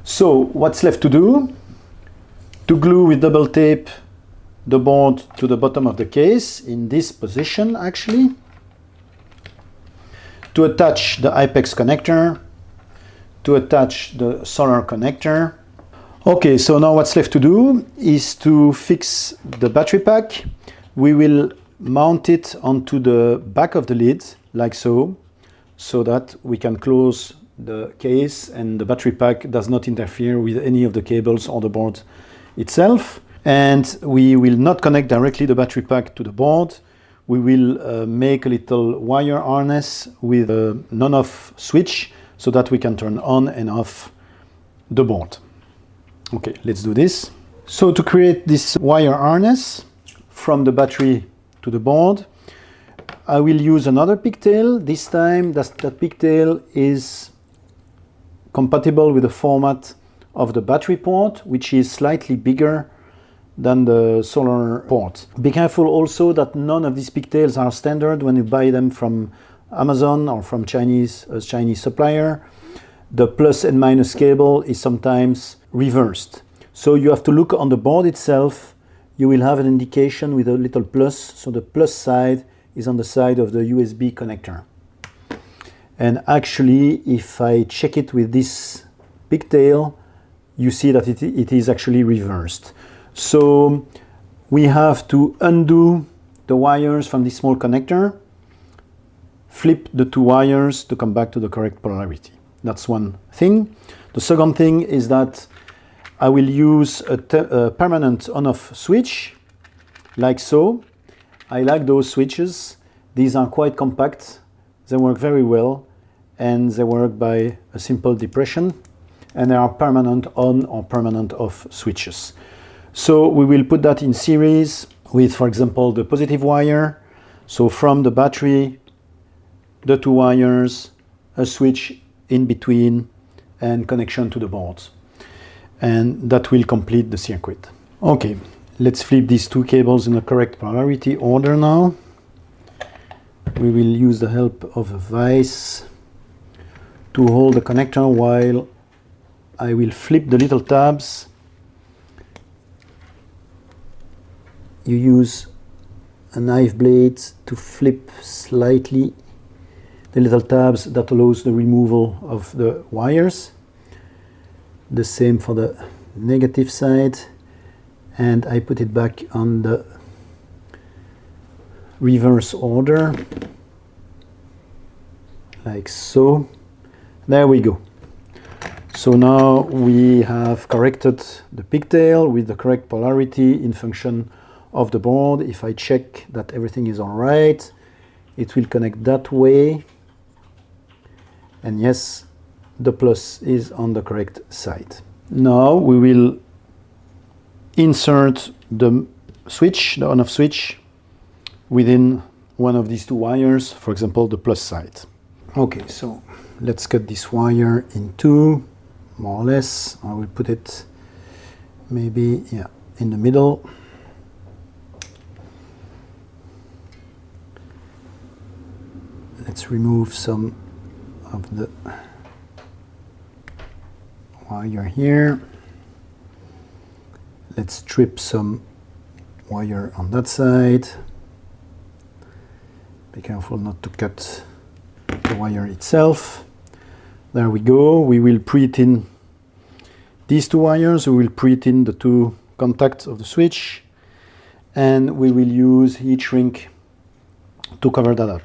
So what's left to do? To glue with double tape the board to the bottom of the case in this position actually. To attach the IPEX connector. To attach the solar connector. Okay, so now what's left to do is to fix the battery pack. We will mount it onto the back of the lid, like so that we can close the case and the battery pack does not interfere with any of the cables or the board itself. And we will not connect directly the battery pack to the board. We will make a little wire harness with a non-off switch so that we can turn on and off the board. Okay, let's do this. So to create this wire harness from the battery to the board, I will use another pigtail. This time that pigtail is compatible with the format of the battery port, which is slightly bigger than the solar port. Be careful also that none of these pigtails are standard when you buy them from Amazon or from a Chinese supplier. The plus and minus cable is sometimes reversed. So you have to look on the board itself. You will have an indication with a little plus. So the plus side is on the side of the USB connector. And actually, if I check it with this pigtail, you see that it is actually reversed. So we have to undo the wires from this small connector, flip the two wires to come back to the correct polarity. That's one thing. The second thing is that I will use a permanent on-off switch, like so. I like those switches. These are quite compact. They work very well, and they work by a simple depression, and they are permanent on or permanent off switches. So we will put that in series with, for example, the positive wire. So from the battery, the two wires, a switch in between, and connection to the board. And that will complete the circuit. Okay, let's flip these two cables in the correct polarity order now. We will use the help of a vise to hold the connector while I will flip the little tabs. You use a knife blade to flip slightly the little tabs that allows the removal of the wires. The same for the negative side, and I put it back on the reverse order, like so. There we go. So now we have corrected the pigtail with the correct polarity in function of the board. If I check that everything is all right, it will connect that way. And yes, the plus is on the correct side. Now we will insert the switch, the on-off switch, within one of these two wires, for example, the plus side. Okay, so let's cut this wire in two, more or less. I will put it maybe, yeah, in the middle. Let's remove some of the wire here. Let's strip some wire on that side. Be careful not to cut the wire itself. There we go. We will pre-tin these two wires. We will pre-tin the two contacts of the switch, and we will use heat shrink to cover that up.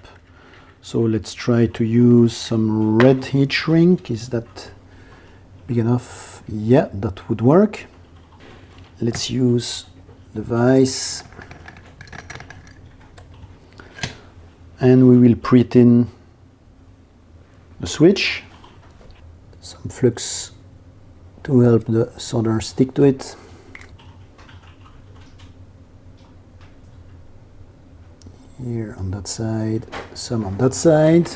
So let's try to use some red heat shrink. Is that big enough? Yeah, that would work. Let's use the vise, and we will pre-tin the switch. Some flux to help the solder stick to it. Here on that side, some on that side.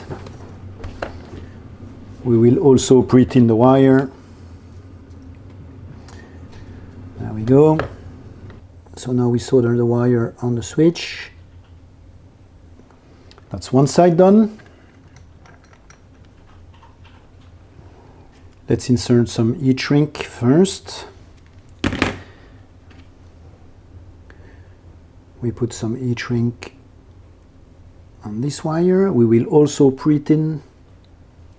We will also pre-tin the wire. There we go. So now we solder the wire on the switch. That's one side done. Let's insert some heat shrink first. We put some heat shrink on this wire. We will also pre-tin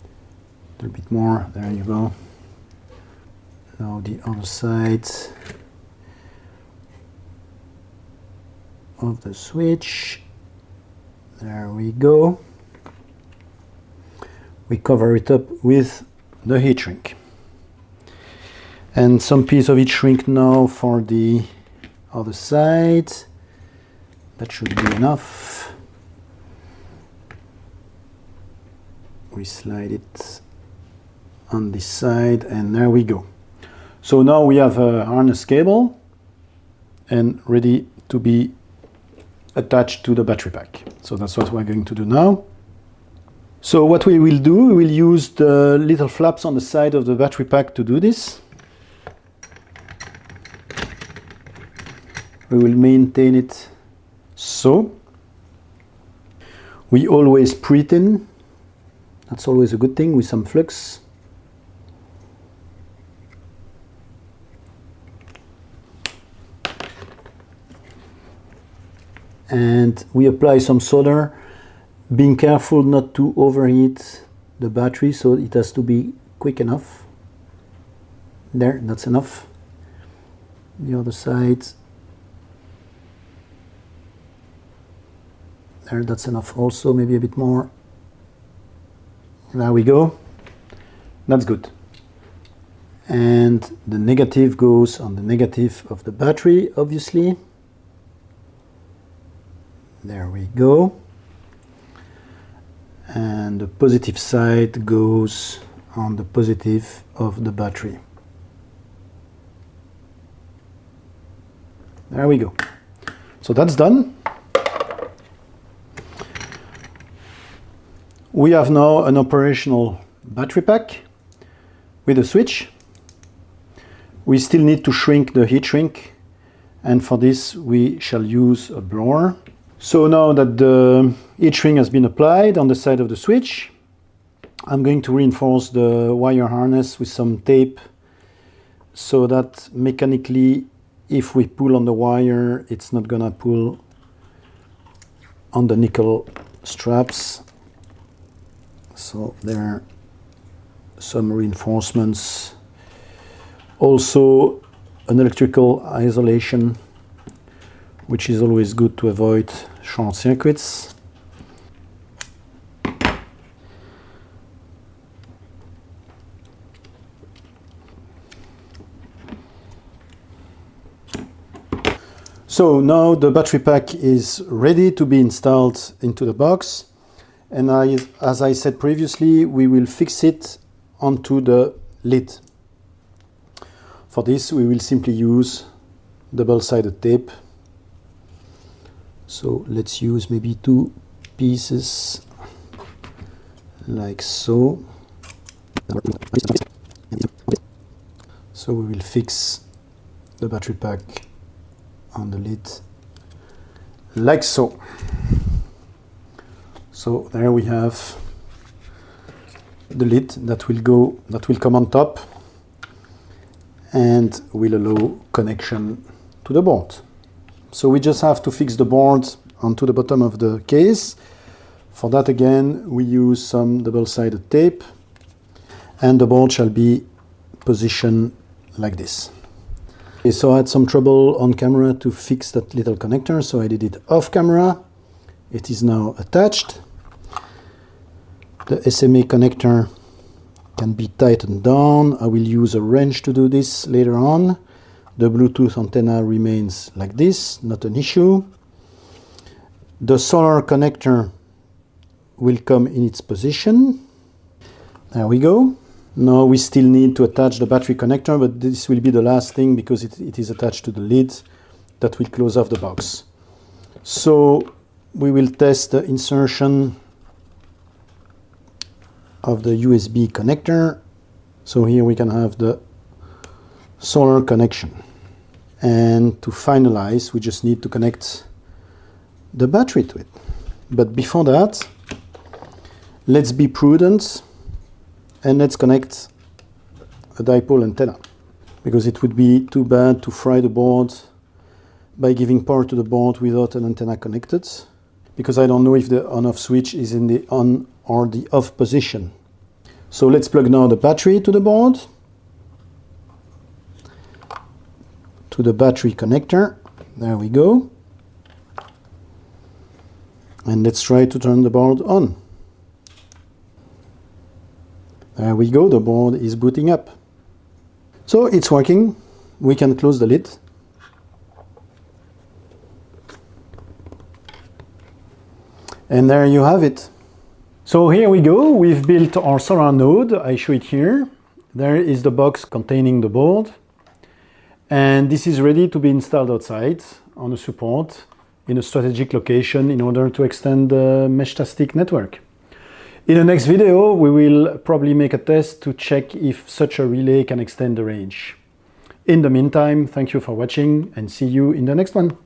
a little bit more. There you go. Now the other side of the switch. There we go. We cover it up with the heat shrink. And some piece of heat shrink now for the other side. That should be enough. We slide it on this side and there we go. So now we have a harness cable and ready to be attached to the battery pack. So that's what we're going to do now. So what we will do, we will use the little flaps on the side of the battery pack to do this. We will maintain it so. We always pre-tin. That's always a good thing with some flux. And we apply some solder, being careful not to overheat the battery, so it has to be quick enough. There, that's enough. The other side. There, that's enough also, maybe a bit more. There we go. That's good. And the negative goes on the negative of the battery, obviously. There we go. And the positive side goes on the positive of the battery. There we go. So that's done. We have now an operational battery pack with a switch. We still need to shrink the heat shrink, and for this we shall use a blower. So now that the heat shrink has been applied on the side of the switch, I'm going to reinforce the wire harness with some tape so that mechanically, if we pull on the wire, it's not gonna pull on the nickel straps. So there are some reinforcements. Also an electrical isolation, which is always good to avoid short circuits. So now the battery pack is ready to be installed into the box. And as I said previously, we will fix it onto the lid. For this, we will simply use double-sided tape. So let's use maybe 2 pieces, like so. So we will fix the battery pack on the lid, like so. So there we have the lid that will come on top and will allow connection to the board. So we just have to fix the board onto the bottom of the case. For that, again, we use some double-sided tape, and the board shall be positioned like this. Okay, so I had some trouble on camera to fix that little connector, so I did it off camera. It is now attached. The SMA connector can be tightened down. I will use a wrench to do this later on. The Bluetooth antenna remains like this, not an issue. The solar connector will come in its position. There we go. Now we still need to attach the battery connector, but this will be the last thing because it is attached to the lid that will close off the box. So we will test the insertion of the USB connector. So here we can have the solar connection. And to finalize, we just need to connect the battery to it. But before that, let's be prudent and let's connect a dipole antenna, because it would be too bad to fry the board by giving power to the board without an antenna connected, because I don't know if the on-off switch is in the on or the off position. So let's plug now the battery to the board, to the battery connector. There we go. And let's try to turn the board on. There we go, the board is booting up. So it's working. We can close the lid. And there you have it. So here we go, we've built our solar node. I show it here. There is the box containing the board. And this is ready to be installed outside on a support in a strategic location in order to extend the Meshtastic network. In the next video, we will probably make a test to check if such a relay can extend the range. In the meantime, thank you for watching and see you in the next one.